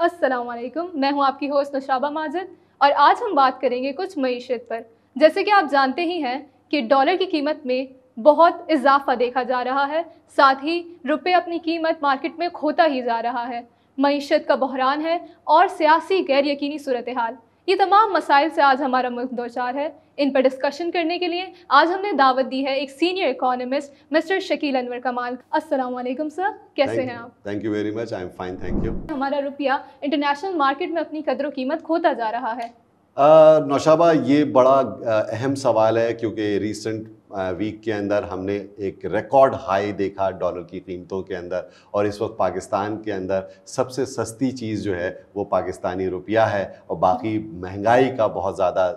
अस्सलाम वालेकुम, मैं हूं आपकी होस्ट नौशाबा माजिद और आज हम बात करेंगे कुछ मईशत पर। जैसे कि आप जानते ही हैं कि डॉलर की कीमत में बहुत इजाफा देखा जा रहा है, साथ ही रुपये अपनी कीमत मार्केट में खोता ही जा रहा है। मईशत का बहरान है और सियासी गैर यकीनी सूरत हाल, ये तमाम मसाइल से आज हमारा मुल्क दो चार है। इन पर डिस्कशन करने के लिए आज हमने दावत दी है एक senior economist mister Shakeel Anwar कमाल। अस्सलाम वालेकुम सर, कैसे हैं आप? Thank you very much, I am fine, thank you. हमारा रुपया इंटरनेशनल मार्केट में अपनी कदर कीमत खोता जा रहा है। नौशाबा, ये बड़ा अहम सवाल है क्योंकि रीसेंट वीक के अंदर हमने एक रिकॉर्ड हाई देखा डॉलर की कीमतों के अंदर, और इस वक्त पाकिस्तान के अंदर सबसे सस्ती चीज़ जो है वो पाकिस्तानी रुपया है, और बाकी महंगाई का बहुत ज़्यादा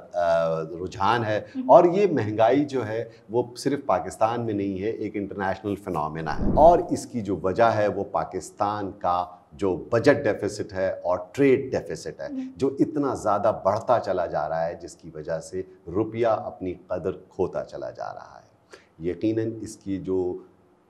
रुझान है। और ये महंगाई जो है वो सिर्फ पाकिस्तान में नहीं है, एक इंटरनेशनल फिनोमेना है, और इसकी जो वजह है वो पाकिस्तान का जो बजट डेफिसिट है और ट्रेड डेफिसिट है, जो इतना ज़्यादा बढ़ता चला जा रहा है, जिसकी वजह से रुपया अपनी कदर खोता चला जा रहा है। यकीनन इसकी जो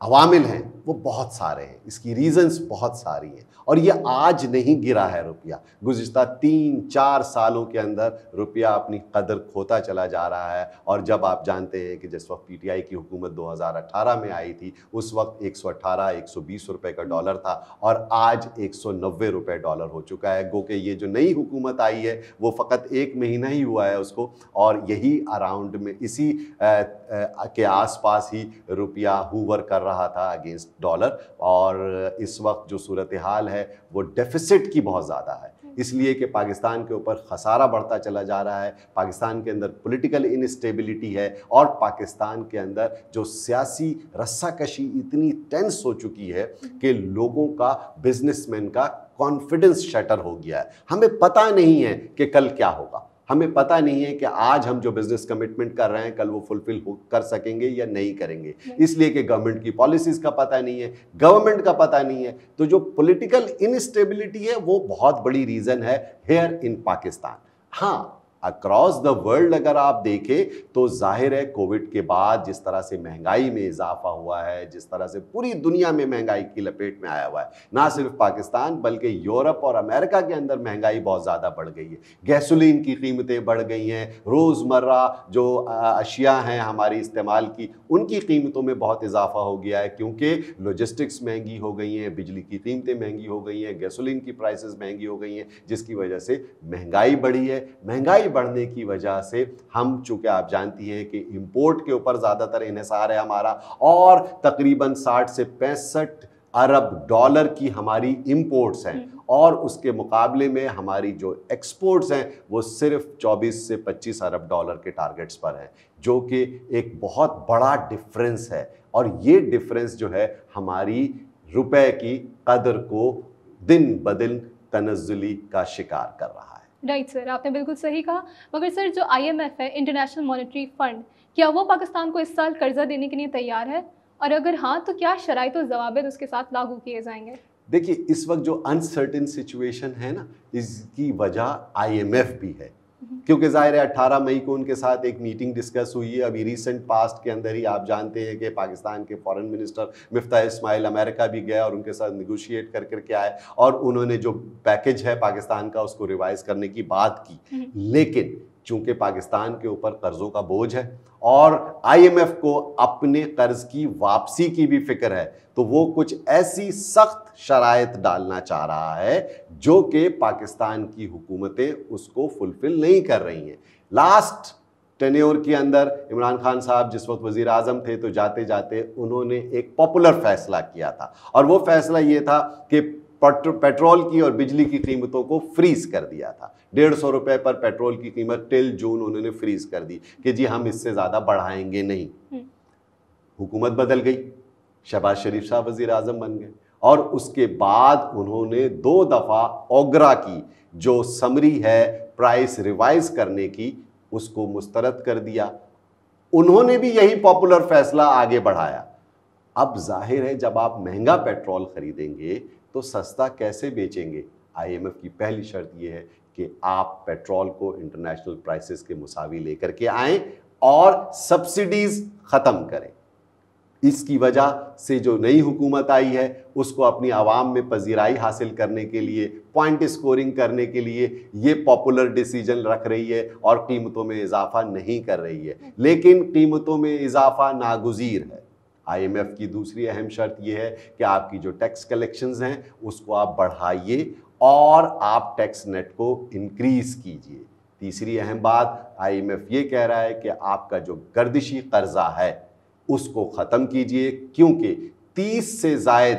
अवामिल हैं वो बहुत सारे हैं, इसकी रीज़न्स बहुत सारी हैं, और ये आज नहीं गिरा है रुपया। गुज़िश्ता 3-4 सालों के अंदर रुपया अपनी कदर खोता चला जा रहा है। और जब आप जानते हैं कि जिस वक्त पीटीआई की हुकूमत 2018 में आई थी, उस वक्त 118-120 रुपए का डॉलर था, और आज 190 रुपए डॉलर हो चुका है। गो कि ये जो नई हुकूमत आई है वो फ़कत 1 महीना ही हुआ है उसको, और यही अराउंड में इसी के आसपास ही रुपया हूवर कर रहा था अगेंस्ट डॉलर। और इस वक्त जो सूरत हाल है वो डेफिसिट की बहुत ज़्यादा है, इसलिए कि पाकिस्तान के ऊपर खसारा बढ़ता चला जा रहा है, पाकिस्तान के अंदर पॉलिटिकल इनस्टेबिलिटी है, और पाकिस्तान के अंदर जो सियासी रस्साकशी इतनी टेंस हो चुकी है कि लोगों का, बिजनेसमैन का कॉन्फिडेंस शटर हो गया है। हमें पता नहीं है कि कल क्या होगा, हमें पता नहीं है कि आज हम जो बिजनेस कमिटमेंट कर रहे हैं कल वो फुलफिल कर सकेंगे या नहीं करेंगे, इसलिए कि गवर्नमेंट की पॉलिसीज़ का पता नहीं है, गवर्नमेंट का पता नहीं है। तो जो पॉलिटिकल इनस्टेबिलिटी है वो बहुत बड़ी रीज़न है हेयर इन पाकिस्तान। हाँ, अक्रॉस द वर्ल्ड अगर आप देखें तो जाहिर है कोविड के बाद जिस तरह से महंगाई में इजाफा हुआ है, जिस तरह से पूरी दुनिया में महंगाई की लपेट में आया हुआ है, ना सिर्फ पाकिस्तान बल्कि यूरोप और अमेरिका के अंदर महंगाई बहुत ज़्यादा बढ़ गई है। गैसोलीन की कीमतें बढ़ गई हैं, रोज़मर्रा जो अशिया हैं हमारी इस्तेमाल की, उनकी कीमतों में बहुत इजाफा हो गया है, क्योंकि लॉजिस्टिक्स महंगी हो गई हैं, बिजली की कीमतें महंगी हो गई हैं, गैसोलीन की प्राइसेस महंगी हो गई हैं, जिसकी वजह से महंगाई बढ़ी है। महंगाई बढ़ने की वजह से हम, चूंकि आप जानती हैं कि इंपोर्ट के ऊपर ज़्यादातर इन्हिसार है हमारा, और तकरीबन 60 से 65 अरब डॉलर की हमारी इंपोर्ट्स हैं, और उसके मुकाबले में हमारी जो एक्सपोर्ट्स हैं वो सिर्फ 24 से 25 अरब डॉलर के टारगेट्स पर हैं, जो कि एक बहुत बड़ा डिफरेंस है। और ये डिफरेंस जो है हमारी रुपए की कदर को दिन ब दिन तनज़्ज़ुली का शिकार कर रहा है। राइट सर, आपने बिल्कुल सही कहा। मगर सर, जो IMF है, इंटरनेशनल मॉनेटरी फंड, क्या वो पाकिस्तान को इस साल कर्जा देने के लिए तैयार है? और अगर हाँ, तो क्या शराइत और ज़वाबित उसके साथ लागू किए जाएंगे? देखिए, इस वक्त जो अनसर्टेन सिचुएशन है ना, इसकी वजह IMF भी है, क्योंकि ज़ाहिर है 18 मई को उनके साथ एक मीटिंग डिस्कस हुई है। अभी रीसेंट पास्ट के अंदर ही आप जानते हैं कि पाकिस्तान के foreign minister Miftah Ismail America भी गया और उनके साथ निगोशिएट कर करके आए, और उन्होंने जो पैकेज है पाकिस्तान का उसको रिवाइज करने की बात की। लेकिन चूंकि पाकिस्तान के ऊपर कर्ज़ों का बोझ है और IMF को अपने कर्ज की वापसी की भी फिक्र है, तो वो कुछ ऐसी सख्त शराइत डालना चाह रहा है जो कि पाकिस्तान की हुकूमतें उसको फुलफिल नहीं कर रही हैं। लास्ट टेन्योर के अंदर इमरान खान साहब जिस वक्त वज़ीर आज़म थे, तो जाते जाते उन्होंने एक पॉपुलर फैसला किया था, और वो फैसला ये था कि पेट्रोल की और बिजली की कीमतों को फ्रीज कर दिया था। 150 रुपए पर पेट्रोल की कीमत टिल जून उन्होंने फ्रीज कर दी कि जी हम इससे ज़्यादा बढ़ाएंगे नहीं। हुकूमत बदल गई, शहबाज शरीफ साहब वज़ीर आज़म बन गए, और उसके बाद उन्होंने 2 दफ़ा ओगरा की जो समरी है प्राइस रिवाइज करने की, उसको मुस्तरद कर दिया। उन्होंने भी यही पॉपुलर फैसला आगे बढ़ाया। अब जाहिर है जब आप महंगा पेट्रोल खरीदेंगे तो सस्ता कैसे बेचेंगे? IMF की पहली शर्त यह है कि आप पेट्रोल को इंटरनेशनल प्राइसेस के मुसावी लेकर के आएं और सब्सिडीज खत्म करें। इसकी वजह से जो नई हुकूमत आई है उसको अपनी आवाम में पजीराई हासिल करने के लिए, पॉइंट स्कोरिंग करने के लिए ये पॉपुलर डिसीजन रख रही है और कीमतों में इजाफा नहीं कर रही है। लेकिन कीमतों में इजाफा नागुज़ीर है। IMF की दूसरी अहम शर्त यह है कि आपकी जो टैक्स कलेक्शंस हैं उसको आप बढ़ाइए और आप टैक्स नेट को इंक्रीज कीजिए। तीसरी अहम बात, IMF ये कह रहा है कि आपका जो गर्दिशी कर्जा है उसको ख़त्म कीजिए, क्योंकि 30 से ज़ायद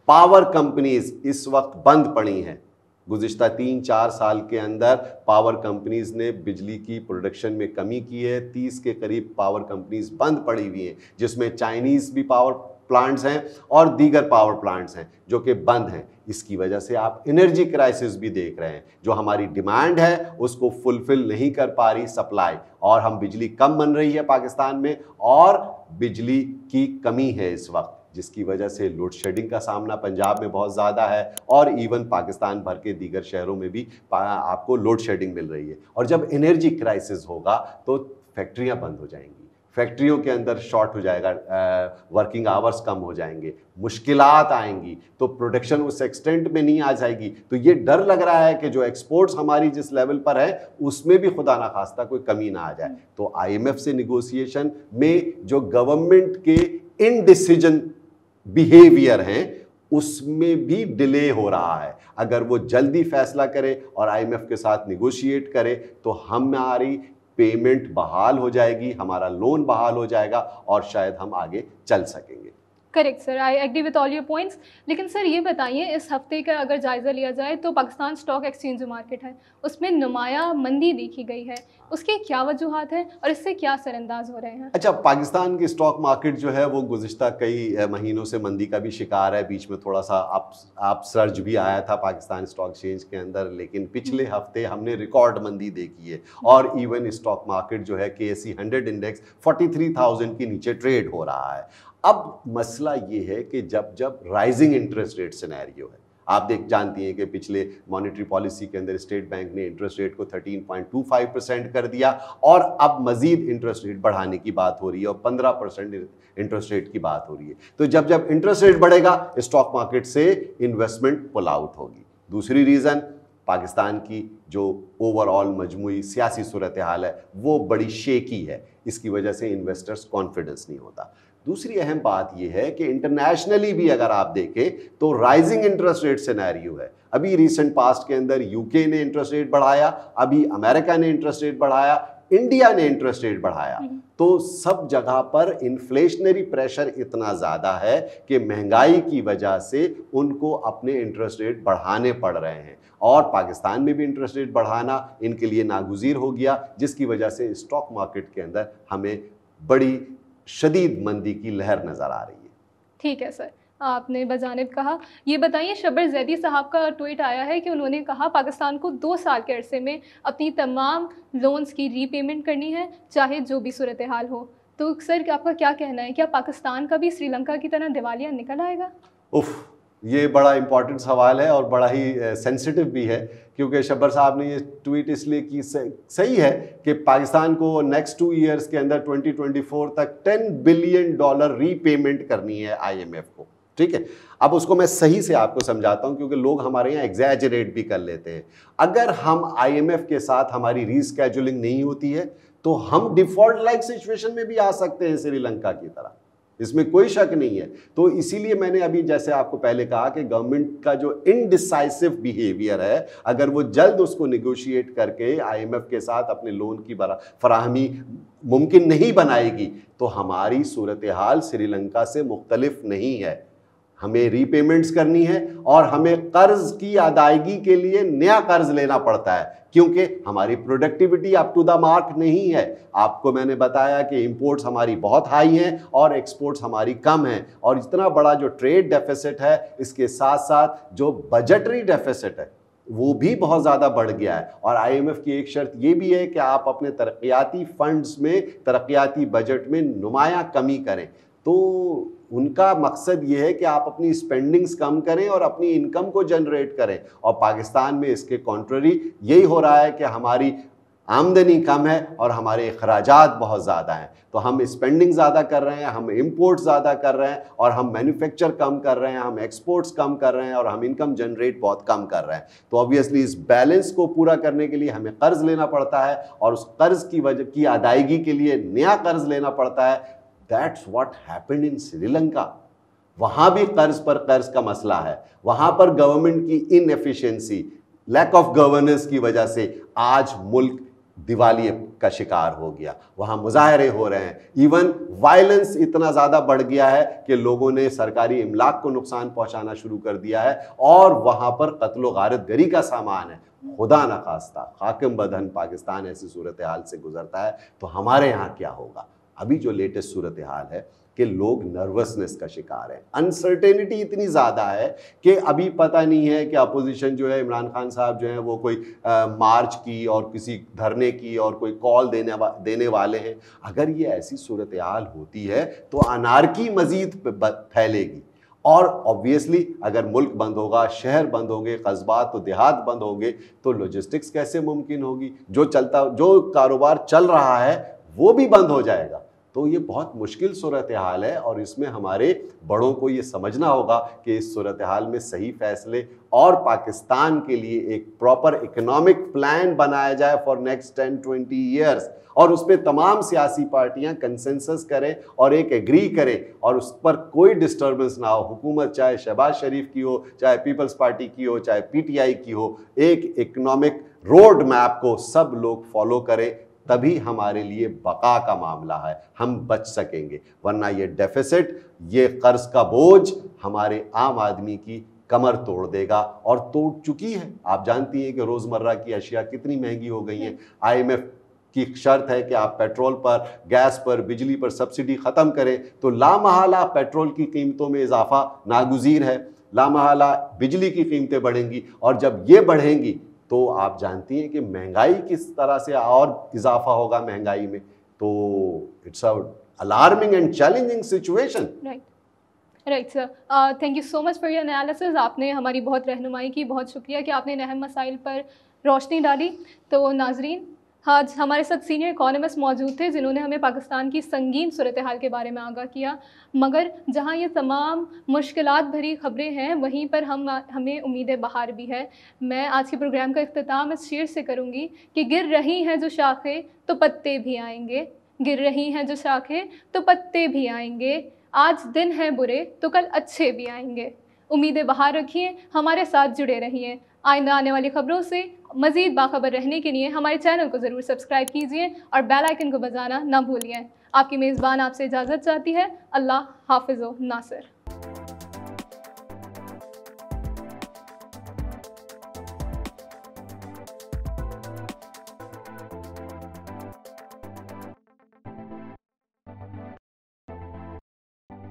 पावर कंपनीज इस वक्त बंद पड़ी हैं। गुज़िश्ता 3-4 साल के अंदर पावर कंपनीज ने बिजली की प्रोडक्शन में कमी की है। 30 के करीब पावर कंपनीज बंद पड़ी हुई हैं, जिसमें चाइनीज़ भी पावर प्लांट्स हैं और दीगर पावर प्लांट्स हैं जो कि बंद हैं। इसकी वजह से आप एनर्जी क्राइसिस भी देख रहे हैं। जो हमारी डिमांड है उसको फुलफिल नहीं कर पा रही सप्लाई, और हम बिजली कम बन रही है पाकिस्तान में और बिजली की कमी है इस वक्त, जिसकी वजह से लोड शेडिंग का सामना पंजाब में बहुत ज़्यादा है और इवन पाकिस्तान भर के दीगर शहरों में भी आपको लोड शेडिंग मिल रही है। और जब एनर्जी क्राइसिस होगा तो फैक्ट्रियां बंद हो जाएंगी, फैक्ट्रियों के अंदर शॉर्ट हो जाएगा, वर्किंग आवर्स कम हो जाएंगे, मुश्किलात आएंगी, तो प्रोडक्शन उस एक्सटेंट में नहीं आ जाएगी। तो ये डर लग रहा है कि जो एक्सपोर्ट्स हमारी जिस लेवल पर है उसमें भी खुदा ना खास्ता कोई कमी ना आ जाए। तो IMF से निगोशिएशन में जो गवर्नमेंट के इनडिसीजन बिहेवियर हैं उसमें भी डिले हो रहा है। अगर वो जल्दी फैसला करे और IMF के साथ निगोशिएट करे तो हमारी पेमेंट बहाल हो जाएगी, हमारा लोन बहाल हो जाएगा और शायद हम आगे चल सकेंगे। Correct sir, I agree with all your points. लेकिन सर ये बताइए, इस हफ्ते का अगर जायज़ा लिया जाए तो पाकिस्तान स्टॉक एक्सचेंज जो मार्केट है उसमें नुमाया मंदी देखी गई है, उसकी क्या वजूहात है और इससे क्या असरअंदाज हो रहे हैं? अच्छा, पाकिस्तान की स्टॉक मार्केट जो है वो गुज़िश्ता कई महीनों से मंदी का भी शिकार है। बीच में थोड़ा सा आप सर्ज भी आया था पाकिस्तान स्टॉक एक्सचेंज के अंदर, लेकिन पिछले हफ्ते हमने रिकॉर्ड मंदी देखी है और इवन स्टॉक मार्केट जो है KSE 100 इंडेक्स 43,000 के नीचे ट्रेड हो रहा है। अब मसला ये है कि जब राइजिंग इंटरेस्ट रेट सिनेरियो है, आप जानती हैं कि पिछले मॉनेटरी पॉलिसी के अंदर स्टेट बैंक ने इंटरेस्ट रेट को 13.25% कर दिया और अब मजीद इंटरेस्ट रेट बढ़ाने की बात हो रही है और 15% इंटरेस्ट रेट की बात हो रही है। तो जब इंटरेस्ट रेट बढ़ेगा स्टॉक मार्केट से इन्वेस्टमेंट पुल आउट होगी। दूसरी रीज़न, पाकिस्तान की जो ओवरऑल मजमूई सियासी सूरत हाल है वो बड़ी शेकी है, इसकी वजह से इन्वेस्टर्स कॉन्फिडेंस नहीं होता। दूसरी अहम बात यह है कि इंटरनेशनली भी अगर आप देखें तो राइजिंग इंटरेस्ट रेट सिनेरियो है। अभी रिसेंट पास्ट के अंदर UK ने इंटरेस्ट रेट बढ़ाया, अभी अमेरिका ने इंटरेस्ट रेट बढ़ाया, इंडिया ने इंटरेस्ट रेट बढ़ाया। तो सब जगह पर इन्फ्लेशनरी प्रेशर इतना ज़्यादा है कि महंगाई की वजह से उनको अपने इंटरेस्ट रेट बढ़ाने पड़ रहे हैं और पाकिस्तान में भी इंटरेस्ट रेट बढ़ाना इनके लिए नागुज़ीर हो गया, जिसकी वजह से स्टॉक मार्केट के अंदर हमें बड़ी शदीद मंदी की लहर नज़र आ रही है। ठीक है सर, आपने बजानिब कहा। ये बताइए, शब्बर जैदी साहब का ट्वीट आया है कि उन्होंने कहा पाकिस्तान को 2 साल के अरसे में अपनी तमाम लोन्स की रीपेमेंट करनी है, चाहे जो भी सूरत हाल हो। तो सर आपका क्या कहना है, क्या पाकिस्तान का भी श्रीलंका की तरह दिवालिया निकल आएगा? उफ, ये बड़ा इंपॉर्टेंट सवाल है और बड़ा ही सेंसिटिव भी है, क्योंकि शब्बर साहब ने ये ट्वीट इसलिए की, सही है कि पाकिस्तान को नेक्स्ट 2 ईयर्स के अंदर 2024 तक $10 बिलियन रीपेमेंट करनी है IMF को। ठीक है, अब उसको मैं सही से आपको समझाता हूं क्योंकि लोग हमारे यहाँ एग्जैजरेट भी कर लेते हैं। अगर हम IMF के साथ हमारी रीस्केड्यूलिंग नहीं होती है तो हम डिफॉल्ट लाइक सिचुएशन में भी आ सकते हैं श्रीलंका की तरह, इसमें कोई शक नहीं है। तो इसीलिए मैंने अभी जैसे आपको पहले कहा कि गवर्नमेंट का जो इनडिसाइसिव बिहेवियर है, अगर वो जल्द उसको निगोशिएट करके IMF के साथ अपने लोन की फराहमी मुमकिन नहीं बनाएगी तो हमारी सूरत हाल श्रीलंका से मुख्तलिफ नहीं है। हमें रीपेमेंट्स करनी है और हमें कर्ज की अदायगी के लिए नया कर्ज लेना पड़ता है, क्योंकि हमारी productivity up to the mark नहीं है। आपको मैंने बताया कि इंपोर्ट्स हमारी बहुत हाई हैं और एक्सपोर्ट्स हमारी कम हैं, और इतना बड़ा जो ट्रेड डेफिसिट है, इसके साथ साथ जो बजटरी डेफिसिट है वो भी बहुत ज़्यादा बढ़ गया है। और IMF की एक शर्त ये भी है कि आप अपने तरक्याती फंड्स में, तरक्याती बजट में नुमाया कमी करें। तो उनका मकसद ये है कि आप अपनी स्पेंडिंग्स कम करें और अपनी इनकम को जनरेट करें, और पाकिस्तान में इसके कॉन्ट्ररी यही हो रहा है कि हमारी आमदनी कम है और हमारे अखराजात बहुत ज़्यादा हैं। तो हम स्पेंडिंग ज़्यादा कर रहे हैं, हम इंपोर्ट ज़्यादा कर रहे हैं और हम मैन्युफैक्चर कम कर रहे हैं, हम एक्सपोर्ट्स कम कर रहे हैं और हम इनकम जनरेट बहुत कम कर रहे हैं। तो ऑब्वियसली इस बैलेंस को पूरा करने के लिए हमें कर्ज लेना पड़ता है और उस कर्ज की वजह की अदायगी के लिए नया कर्ज लेना पड़ता है। That's what happened in Sri Lanka. वहाँ भी कर्ज पर कर्ज का मसला है, वहाँ पर गवर्नमेंट की इनएफिशिएंसी, लैक ऑफ गवर्नेंस की वजह से आज मुल्क दिवालिये का शिकार हो गया। वहाँ मुजाहरे हो रहे हैं, इवन वायलेंस इतना ज़्यादा बढ़ गया है कि लोगों ने सरकारी इमलाक को नुकसान पहुँचाना शुरू कर दिया है और वहाँ पर कत्लो गारत गरी का सामान है। खुदा न खास्ता हाकिम बदहन पाकिस्तान ऐसी सूरत हाल से गुजरता है तो हमारे यहाँ क्या होगा। अभी जो लेटेस्ट सूरत हाल है कि लोग नर्वसनेस का शिकार हैं, अनसर्टेनिटी इतनी ज़्यादा है कि अभी पता नहीं है कि अपोजिशन जो है, इमरान खान साहब जो हैं वो कोई मार्च की और किसी धरने की और कोई कॉल देने वाले हैं। अगर ये ऐसी सूरत हाल होती है तो अनारकी मज़ीद फैलेगी और ऑब्वियसली अगर मुल्क बंद होगा, शहर बंद होंगे, कस्बात तो देहात बंद होंगे तो लॉजिस्टिक्स कैसे मुमकिन होगी। जो कारोबार चल रहा है वो भी बंद हो जाएगा। तो ये बहुत मुश्किल सूरत हाल है और इसमें हमारे बड़ों को ये समझना होगा कि इस सूरत हाल में सही फैसले और पाकिस्तान के लिए एक प्रॉपर इकोनॉमिक प्लान बनाया जाए फॉर नेक्स्ट 10-20 ईयर्स और उस पर तमाम सियासी पार्टियां कंसेंसस करें और एक एग्री करें और उस पर कोई डिस्टर्बेंस ना हो। हुकूमत चाहे शहबाज शरीफ की हो, चाहे पीपल्स पार्टी की हो, चाहे पीटीआई की हो, एक इकोनॉमिक रोड मैप को सब लोग फॉलो करें, तभी हमारे लिए बका का मामला है, हम बच सकेंगे। वरना ये डेफिसिट, ये कर्ज का बोझ हमारे आम आदमी की कमर तोड़ देगा और तोड़ चुकी है। आप जानती हैं कि रोज़मर्रा की अशिया कितनी महंगी हो गई हैं। IMF की शर्त है कि आप पेट्रोल पर, गैस पर, बिजली पर सब्सिडी ख़त्म करें तो लामहला पेट्रोल की कीमतों में इजाफा नागुज़ीर है, लामहला बिजली की कीमतें बढ़ेंगी और जब ये बढ़ेंगी तो आप जानती हैं कि महंगाई किस तरह से और इजाफा होगा महंगाई में। तो it's a alarming and challenging situation. Right sir, thank you so much for your analysis. आपने हमारी बहुत रहनुमाई की, बहुत शुक्रिया कि आपने अहम मसाइल पर रोशनी डाली। तो नाजरीन, आज हमारे साथ सीनियर इकोनॉमिस्ट मौजूद थे जिन्होंने हमें पाकिस्तान की संगीन सूरत हाल के बारे में आगाह किया। मगर जहां ये तमाम मुश्किलात भरी ख़बरें हैं वहीं पर हमें उम्मीद बहार भी है। मैं आज के प्रोग्राम का इख्तिताम इस शेर से करूँगी कि गिर रही हैं जो शाखें तो पत्ते भी आएंगे, गिर रही हैं जो शाखें तो पत्ते भी आएंगे, आज दिन हैं बुरे तो कल अच्छे भी आएंगे। उम्मीदें बहार रखिए, हमारे साथ जुड़े रहिए। आइंदा आने वाली खबरों से मज़ीद बाखबर रहने के लिए हमारे चैनल को ज़रूर सब्सक्राइब कीजिए और बेल आइकन को बजाना ना भूलिए। आपकी मेज़बान आपसे इजाज़त चाहती है। अल्लाह हाफ़िज़ नासिर।